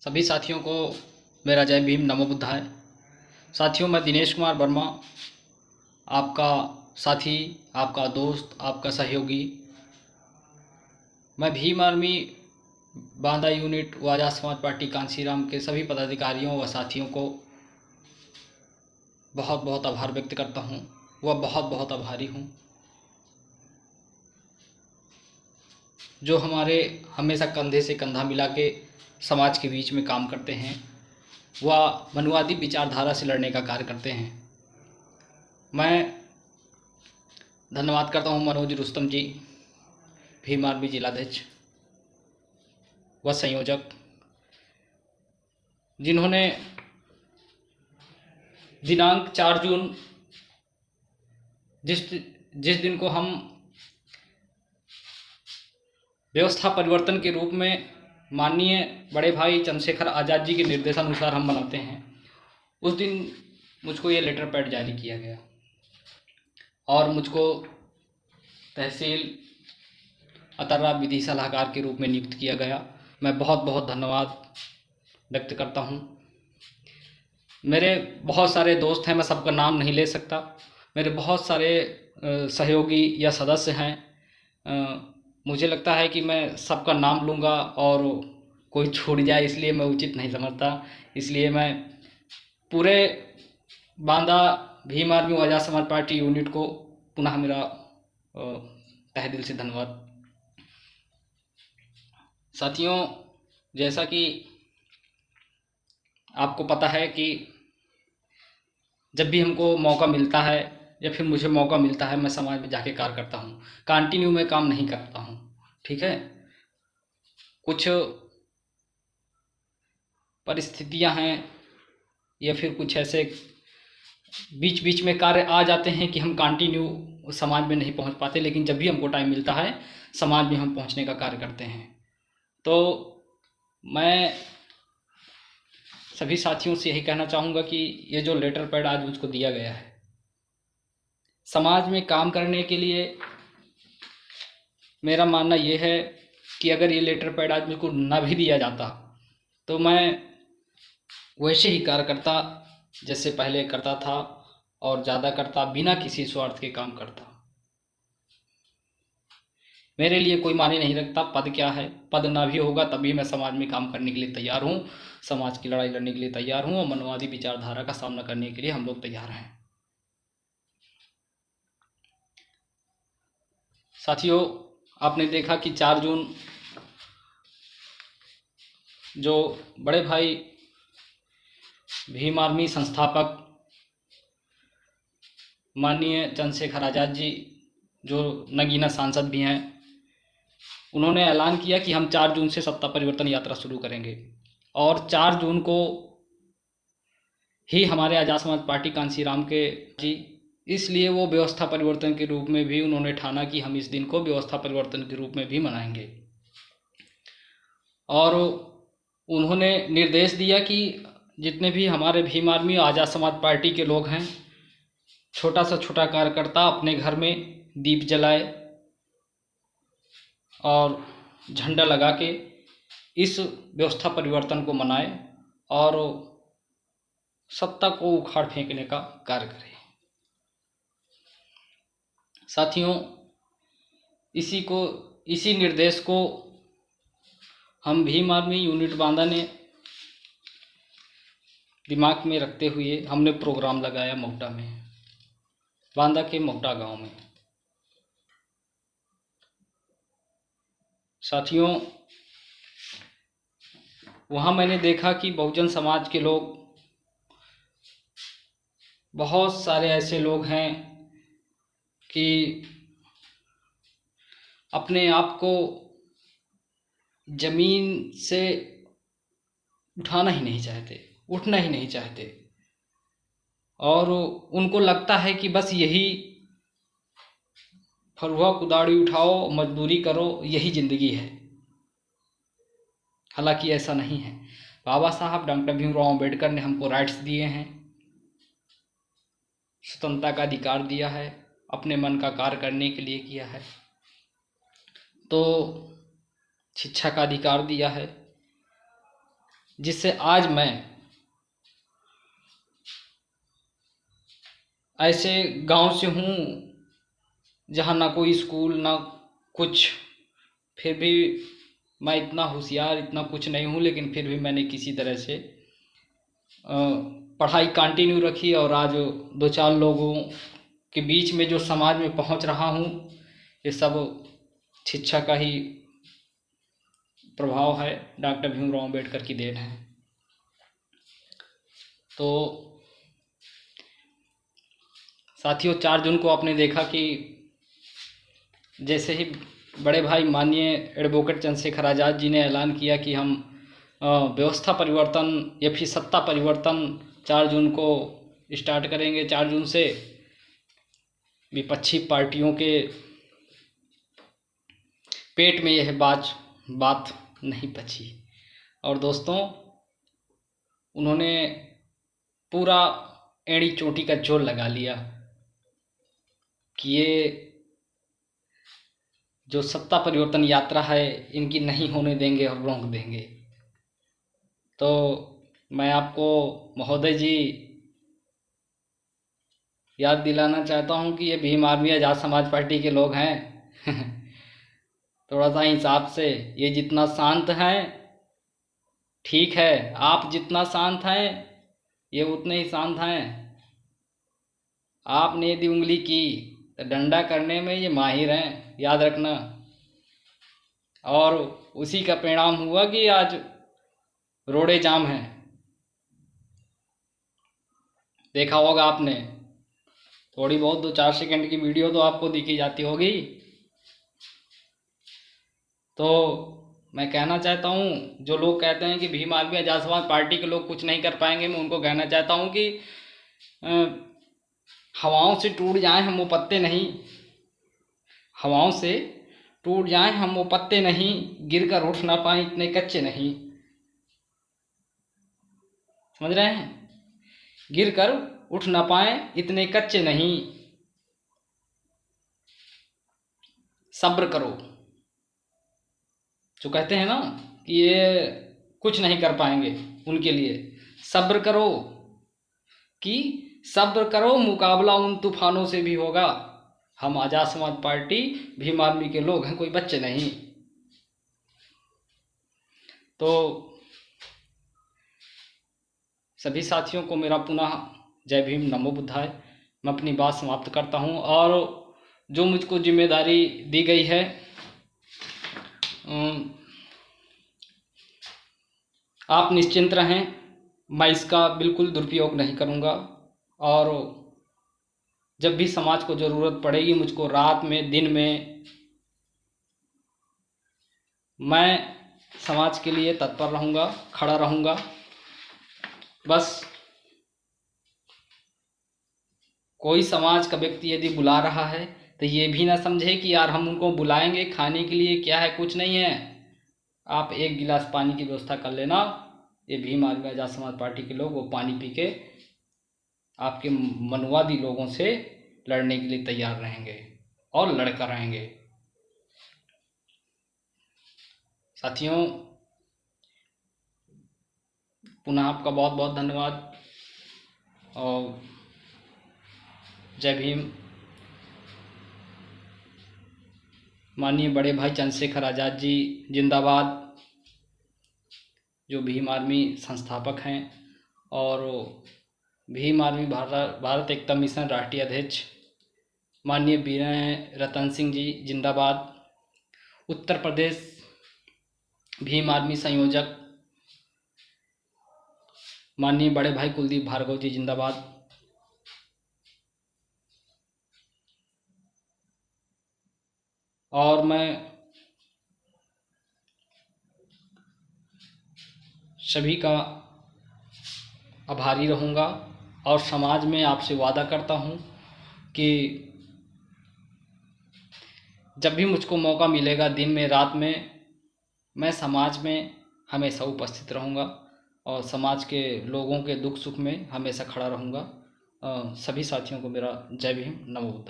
सभी साथियों को मेरा जय भीम, नमो बुद्धाय। साथियों, मैं दिनेश कुमार वर्मा, आपका साथी, आपका दोस्त, आपका सहयोगी। मैं भीम आर्मी बांदा यूनिट व आज़ाद समाज पार्टी कांसीराम के सभी पदाधिकारियों व साथियों को बहुत बहुत आभार व्यक्त करता हूँ। वह बहुत बहुत आभारी हूँ जो हमारे हमेशा कंधे से कंधा मिला के समाज के बीच में काम करते हैं, वह मनुवादी विचारधारा से लड़ने का कार्य करते हैं। मैं धन्यवाद करता हूँ मनोज रुस्तम जी, भीम आर्मी जिलाध्यक्ष व संयोजक, जिन्होंने दिनांक 4 जून जिस दिन को हम व्यवस्था परिवर्तन के रूप में माननीय बड़े भाई चंद्रशेखर आज़ाद जी के निर्देशानुसार हम मनाते हैं, उस दिन मुझको ये लेटर पैड जारी किया गया और मुझको तहसील अतर्रा विधि सलाहकार के रूप में नियुक्त किया गया। मैं बहुत बहुत धन्यवाद व्यक्त करता हूँ। मेरे बहुत सारे दोस्त हैं, मैं सबका नाम नहीं ले सकता। मेरे बहुत सारे सहयोगी या सदस्य हैं। मुझे लगता है कि मैं सबका नाम लूँगा और कोई छूट जाए, इसलिए मैं उचित नहीं समझता। इसलिए मैं पूरे बांदा भीम आर्मी व आज़ाद समाज पार्टी यूनिट को पुनः मेरा तहे दिल से धन्यवाद। साथियों, जैसा कि आपको पता है कि जब भी हमको मौका मिलता है या फिर मुझे मौका मिलता है, मैं समाज में जाके कार्य करता हूँ। कंटिन्यू में काम नहीं करता हूँ, ठीक है। कुछ परिस्थितियाँ हैं या फिर कुछ ऐसे बीच बीच में कार्य आ जाते हैं कि हम कंटिन्यू समाज में नहीं पहुँच पाते, लेकिन जब भी हमको टाइम मिलता है समाज में हम पहुँचने का कार्य करते हैं। तो मैं सभी साथियों से यही कहना चाहूँगा कि ये जो लेटर पैड आज मुझको दिया गया है, समाज में काम करने के लिए मेरा मानना ये है कि अगर ये लेटर पैड आज मुझको ना भी दिया जाता तो मैं वैसे ही कार्य करता जैसे पहले करता था और ज़्यादा करता, बिना किसी स्वार्थ के काम करता। मेरे लिए कोई मायने नहीं रखता पद क्या है, पद ना भी होगा तभी मैं समाज में काम करने के लिए तैयार हूँ, समाज की लड़ाई लड़ने के लिए तैयार हूँ और मनवादी विचारधारा का सामना करने के लिए हम लोग तैयार हैं। साथियों, आपने देखा कि 4 जून जो बड़े भाई भीम आर्मी संस्थापक माननीय चंद्रशेखर आज़ाद जी, जो नगीना सांसद भी हैं, उन्होंने ऐलान किया कि हम 4 जून से सत्ता परिवर्तन यात्रा शुरू करेंगे और 4 जून को ही हमारे आज़ाद समाज पार्टी कांसीराम के जी, इसलिए वो व्यवस्था परिवर्तन के रूप में भी उन्होंने ठाना कि हम इस दिन को व्यवस्था परिवर्तन के रूप में भी मनाएंगे। और उन्होंने निर्देश दिया कि जितने भी हमारे भीम आर्मी और आज़ाद समाज पार्टी के लोग हैं, छोटा सा छोटा कार्यकर्ता अपने घर में दीप जलाए और झंडा लगा के इस व्यवस्था परिवर्तन को मनाए और सत्ता को उखाड़ फेंकने का कार्य करें। साथियों, इसी निर्देश को हम भीम आर्मी यूनिट बांदा ने दिमाग में रखते हुए हमने प्रोग्राम लगाया मोगटा में, बांदा के मोगटा गांव में। साथियों, वहाँ मैंने देखा कि बहुजन समाज के लोग, बहुत सारे ऐसे लोग हैं कि अपने आप को जमीन से उठाना ही नहीं चाहते, उठना ही नहीं चाहते, और उनको लगता है कि बस यही फरुआ कुदाड़ी उठाओ, मजदूरी करो, यही ज़िंदगी है। हालांकि ऐसा नहीं है। बाबा साहब डॉक्टर भीमराव अम्बेडकर ने हमको राइट्स दिए हैं, स्वतंत्रता का अधिकार दिया है, अपने मन का कार्य करने के लिए किया है, तो शिक्षा का अधिकार दिया है, जिससे आज मैं ऐसे गांव से हूँ जहाँ ना कोई स्कूल ना कुछ, फिर भी मैं इतना होशियार इतना कुछ नहीं हूँ, लेकिन फिर भी मैंने किसी तरह से पढ़ाई कंटिन्यू रखी और आज दो चार लोगों के बीच में जो समाज में पहुँच रहा हूँ, ये सब शिक्षा का ही प्रभाव है, डॉक्टर भीमराव अम्बेडकर की देन है। तो साथियों, 4 जून को आपने देखा कि जैसे ही बड़े भाई माननीय एडवोकेट चंद्रशेखर आज़ाद जी ने ऐलान किया कि हम व्यवस्था परिवर्तन या फिर सत्ता परिवर्तन 4 जून को स्टार्ट करेंगे। 4 जून से विपक्षी पार्टियों के पेट में यह बात नहीं पची और दोस्तों, उन्होंने पूरा एड़ी चोटी का जोर लगा लिया कि ये जो सत्ता परिवर्तन यात्रा है इनकी नहीं होने देंगे और रोक देंगे। तो मैं आपको महोदय जी याद दिलाना चाहता हूँ कि ये भीम आर्मी आज़ाद समाज पार्टी के लोग हैं। थोड़ा सा हिसाब से, ये जितना शांत हैं ठीक है, आप जितना शांत हैं ये उतने ही शांत हैं। आपने यदि उंगली की तो डंडा करने में ये माहिर हैं, याद रखना। और उसी का परिणाम हुआ कि आज रोडे जाम हैं, देखा होगा आपने। थोड़ी बहुत 2-4 सेकंड की वीडियो तो आपको दिखी जाती होगी। तो मैं कहना चाहता हूँ, जो लोग कहते हैं कि भीम आर्मी आज़ाद समाज पार्टी के लोग कुछ नहीं कर पाएंगे, मैं उनको कहना चाहता हूँ कि हवाओं से टूट जाएं हम वो पत्ते नहीं, हवाओं से टूट जाएं हम वो पत्ते नहीं, गिर कर उठ ना पाए इतने कच्चे नहीं। समझ रहे हैं? गिर कर उठ ना पाए इतने कच्चे नहीं, सब्र करो। जो कहते हैं ना कि ये कुछ नहीं कर पाएंगे, उनके लिए सब्र करो कि सब्र करो, मुकाबला उन तूफानों से भी होगा। हम आज़ाद समाज पार्टी भीम आर्मी के लोग हैं, कोई बच्चे नहीं। तो सभी साथियों को मेरा पुनः जय भीम, नमो बुद्धाय। मैं अपनी बात समाप्त करता हूँ और जो मुझको जिम्मेदारी दी गई है आप निश्चिंत रहें, मैं इसका बिल्कुल दुरुपयोग नहीं करूँगा। और जब भी समाज को ज़रूरत पड़ेगी मुझको, रात में दिन में, मैं समाज के लिए तत्पर रहूँगा, खड़ा रहूँगा। बस कोई समाज का व्यक्ति यदि बुला रहा है तो ये भी ना समझे कि यार हम उनको बुलाएंगे खाने के लिए, क्या है, कुछ नहीं है। आप 1 गिलास पानी की व्यवस्था कर लेना। ये भीम आर्मी आज़ाद समाज पार्टी के लोग वो पानी पी के आपके मनुवादी लोगों से लड़ने के लिए तैयार रहेंगे और लड़कर रहेंगे। साथियों, पुनः आपका बहुत बहुत धन्यवाद और जय भीम। माननीय बड़े भाई चंद्रशेखर आज़ाद जी जिंदाबाद, जो भीम आर्मी संस्थापक हैं और भीम आर्मी भारत एकता मिशन राष्ट्रीय अध्यक्ष माननीय विनय रतन सिंह जी जिंदाबाद। उत्तर प्रदेश भीम आर्मी संयोजक माननीय बड़े भाई कुलदीप भार्गव जी जिंदाबाद। और मैं सभी का आभारी रहूँगा और समाज में आपसे वादा करता हूँ कि जब भी मुझको मौका मिलेगा, दिन में रात में, मैं समाज में हमेशा उपस्थित रहूँगा और समाज के लोगों के दुख सुख में हमेशा खड़ा रहूँगा। सभी साथियों को मेरा जय भीम, नमो बुद्धाय।